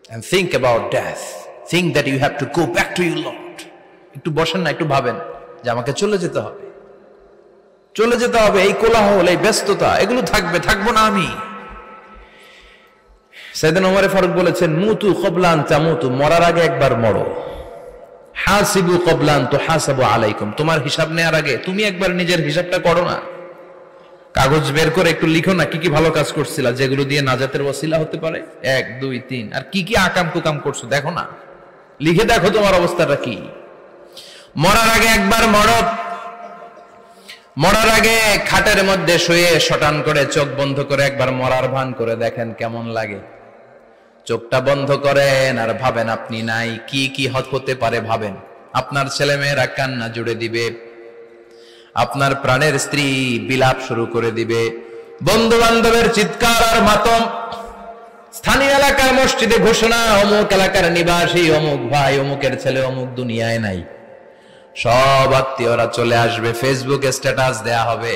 and think about death. Think that you have to go back to your Lord. একটু বসেন না, একটু ভাবেন যে আমাকে চলে যেতে হবে, চলে যেতে হবে। এই কোলাহল, এই ব্যস্ততা, এগুলো থাকবে, থাকবো না আমি। সাইয়েদনা ওমর ফারুক বলেছেন, মুতু ক্বাবলা আন তামুতু, মরার আগে একবার মরো। হাসিবু ক্বাবলা আন তুহাসাবু আলাইকুম, তোমার হিসাব নেওয়ার আগে তুমি একবার নিজের হিসাবটা করো না। কাগজ বের করে একটু লিখো না কি কি ভালো কাজ করছিলা, যেগুলো দিয়ে নাজাতের ওসিলা হতে পারে, 1 2 3, আর কি কি আকাম কুকাম করছো দেখো না, লিখে দেখো তোমার অবস্থাটা কি। মরার আগে একবার মরো। মরার আগে খাটের মধ্যে শুয়ে শটান করে চোখ বন্ধ করে একবার মরার ভান করে দেখেন কেমন লাগে। চোখটা বন্ধ করেন আর ভাবেন আপনি নাই, কি কি হতে পারে ভাবেন। আপনার ছেলে মেয়েরা কান্না জুড়ে দিবে, আপনার প্রাণের স্ত্রী বিলাপ শুরু করে দিবে, বন্ধু বান্ধবের চিৎকার আর মাতম, স্থানীয় এলাকার মসজিদে ঘোষণা, অমুক এলাকার নিবাসী অমুক ভাই অমুকের ছেলে অমুক দুনিয়ায় নাই। সব আত্মীয়রা চলে আসবে, ফেসবুকে স্ট্যাটাস দেয়া হবে,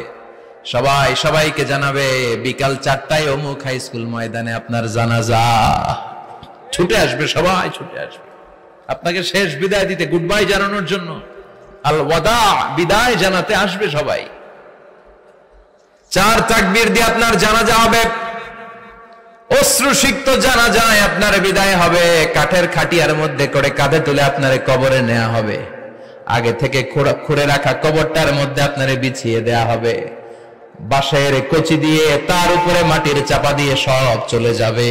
সবাই সবাইকে জানাবে বিকাল 4টায় অমুক হাই স্কুল ময়দানে আপনার জানাজা। ছুটে আসবে, সবাই ছুটে আসবে আপনাকে শেষ বিদায় দিতে, গুড বাই জানানোর জন্য, আল ওয়াদা, বিদায় জানাতে আসবে সবাই। 4 তাকবীর দিয়ে আপনার জানাজা হবে, অশ্রুসিক্ত জানাজায় আপনার বিদায় হবে। কাঠের খাটিয়ার মধ্যে করে কাঁধে তুলে আপনার কবরে নেওয়া হবে। আগে থেকে খুঁড়ে রাখা কবরটার মধ্যে আপনারে বিছিয়ে দেয়া হবে। বাঁশের কচি দিয়ে তার উপরে মাটির চাপা দিয়ে সব চলে যাবে।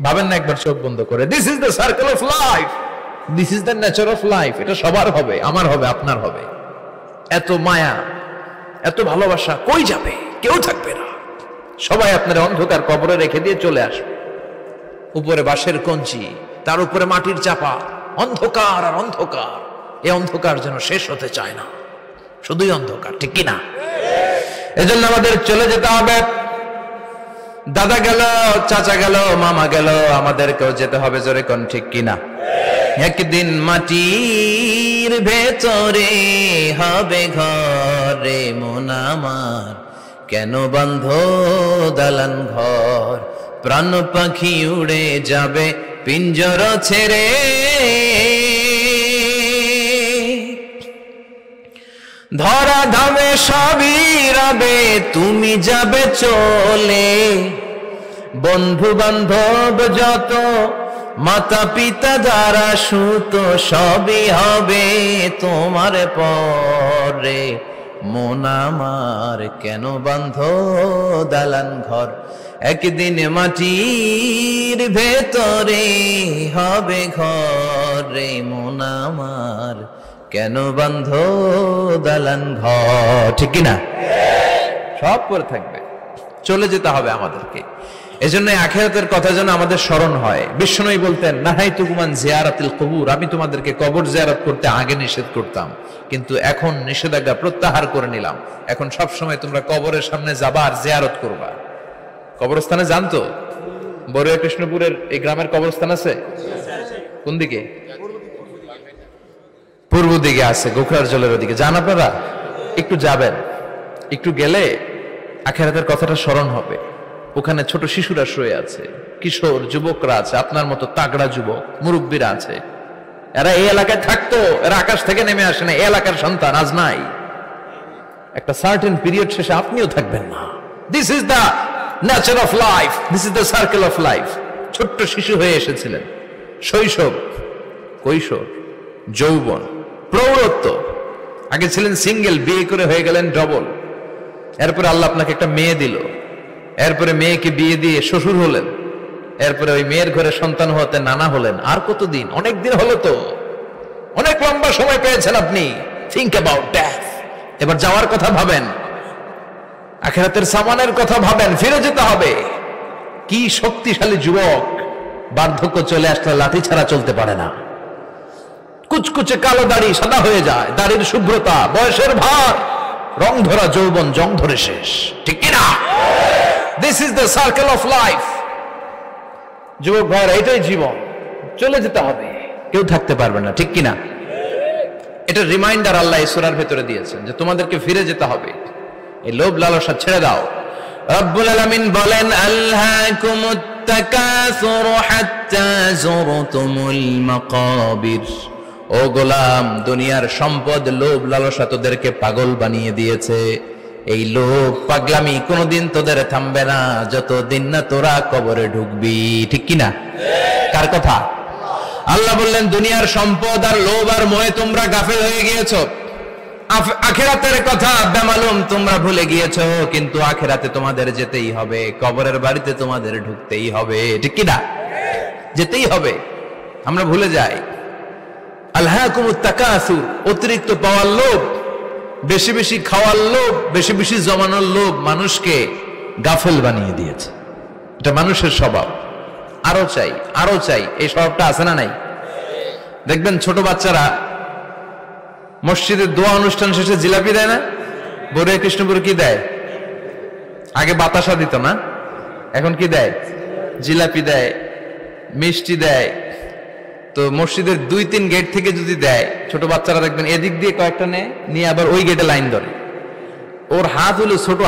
ভাবেন না একবার চোখ বন্ধ করে, this is the circle of life, this is the nature of life. এটা সবার হবে, আমার হবে, আপনার হবে। এত মায়া, এত ভালোবাসা কই যাবে? কেউ থাকবে না, সবাই আপনার অন্ধকার কবরে রেখে দিয়ে চলে আসবে। উপরে বাঁশের কঞ্চি, তার উপরে মাটির চাপা, অন্ধকার আর অন্ধকার। এই অন্ধকার যেন শেষ হতে চায় না, শুধুই অন্ধকার, ঠিক কিনা? এজন্য আমাদের চলে যেতে হবে। দাদা গেল, চাচা গেল, মামা গেল, আমাদেরকেও যেতে হবে, জোরে কোন ঠিক কিনা? একদিন মাটির ভেতরে হবে ঘরে মন আমার, কেন বন্ধ দালান ঘর, প্রাণ পাখি উড়ে যাবে পিঞ্জর ছেড়ে। ধরা ধামে সবই রবে, তুমি যাবে চলে, বন্ধু বান্ধব যত, মাতা পিতা যারা সুত, সবই হবে তোমার পরে, মন আমার কেন বন্ধ দালান ঘর, একদিন মাটির ভেতরে হবে ঘরে মন আমার, কেন বন্ধ দালান ঘর, ঠিক কিনা? সব পরে থাকবে, চলে যেতে হবে আমাদেরকে। এজন্য আখিরাতের কথা যেন আমাদের স্মরণ হয়। বিশ্বনবী বলতেন, নাহাইতুকুম আন জিয়ারাতিল কুবুর, আমি তোমাদেরকে কবর জিয়ারত করতে আগে নিষেধ করতাম, কিন্তু এখন নিষেধাজ্ঞা প্রত্যাহার করে নিলাম। এখন সব সময় তোমরা কবরের সামনে যাবা আর জিয়ারত করবা। কবরস্থানে জানতো বড়ুয়া কৃষ্ণপুরের এই গ্রামের কবরস্থান আছে কোন দিকে? পূর্ব দিকে আছে, গোখরার জলের ওদিকে। যান আপনারা, একটু যাবেন, একটু গেলে আখিরাতের কথাটা স্মরণ হবে। ওখানে ছোট শিশুরা শুয়ে আছে, কিশোর যুবকরা আছে, আপনার মতো তাগড়া যুবক, মুরব্বীরা আছে। এরা এই এলাকায় থাকতো, এরা আকাশ থেকে নেমে আসে না, এই এলাকার সন্তান আজ নাই। একটা সার্টেন পিরিয়ড শেষে আপনিও থাকবেন না। This is the nature of life, this is the circle of life. ছোট্ট শিশু হয়ে এসেছিলেন, শৈশব, কৈশোর, যৌবন, প্রৌঢ়ত্ব। আগে ছিলেন সিঙ্গেল, বিয়ে করে হয়ে গেলেন ডবল। এরপরে আল্লাহ আপনাকে একটা মেয়ে দিল, এরপরে মেয়েকে বিয়ে দিয়ে শ্বশুর হলেন, এরপরে ওই মেয়ের ঘরে সন্তান হতে নানা হলেন। আর কতদিন? অনেক দিন হলো তো, অনেক লম্বা সময় পেয়েছেন আপনি। Think about death. এবার যাওয়ার কথা ভাবেন, আখিরাতের সামানের কথা ভাবেন, ফিরে যেতে হবে। কি শক্তিশালী যুবক, বার্ধক্য চলে আসলে লাঠি ছাড়া চলতে পারে না। কুচকুচে কালো দাড়ি সাদা হয়ে যায়, দাড়ির শুভ্রতা, বয়সের ভার, রং ধরা যৌবন জং ধরে শেষ, ঠিক কিনা? This is the circle of life. যুবক ভাইরা, এটাই জীবন, চলে যেতে হবে, কেউ থাকতে পারবে না, ঠিক কিনা? এটা রিমাইন্ডার আল্লাহ এই সূরার ভেতরে দিয়েছেন যে তোমাদেরকে ফিরে যেতে হবে। এই লোভ লালসা ছেড়ে দাও, রব্বুল আলামিন বলেন আল্হাকুমুত তাকাসুর হাত্তা যুরতুমুল মাকাবির। ও গোলাম, দুনিয়ার সম্পদ, লোভ, লালসা তোদেরকে পাগল বানিয়ে দিয়েছে। এই লোভ পাগলামি কোনোদিন তোদের থামবে না যতদিন না তোরা কবরে ঢুকবি। ঠিক কিনা? কার কথা? আল্লাহ বললেন দুনিয়ার সম্পদ আর লোভ আর মোহে তোমরা গাফেল হয়ে গিয়েছো, আখিরাতের কথা বেমালুম তোমরা ভুলে গিয়েছো। কিন্তু আখিরাতে তোমাদের যেতেই হবে, কবরের বাড়িতে তোমাদের ঢুকতেই হবে। ঠিক কিনা? যেতেই হবে। আমরা ভুলে যাই। আলহাকুমুত তাকাসুর, অতিরিক্ত পাওয়ার লোভ, বেশি বেশি খাওয়ার লোভ, বেশি বেশি জমানোর লোভ মানুষকে গাফেল বানিয়ে দিয়েছে। এটা মানুষের স্বভাব। আরো চাই, আরো চাই, এই স্বভাবটা আছে না নাই? দেখবেন ছোট বাচ্চারা মসজিদের দোয়া অনুষ্ঠান শেষে জিলাপি দেয় না? বড়ুয়া কৃষ্ণপুর কি দেয়? আগে বাতাসা দিত না, এখন কি দেয়? জিলাপি দেয়, মিষ্টি দেয়। তো মসজিদের 2-3 গেট থেকে যদি দেয়, ছোট বাচ্চারা দেখবেন এদিক দিয়ে কয়েকটা নিয়ে আবার ওই গেটে লাইন ধরে। ওর হাত হলো ছোট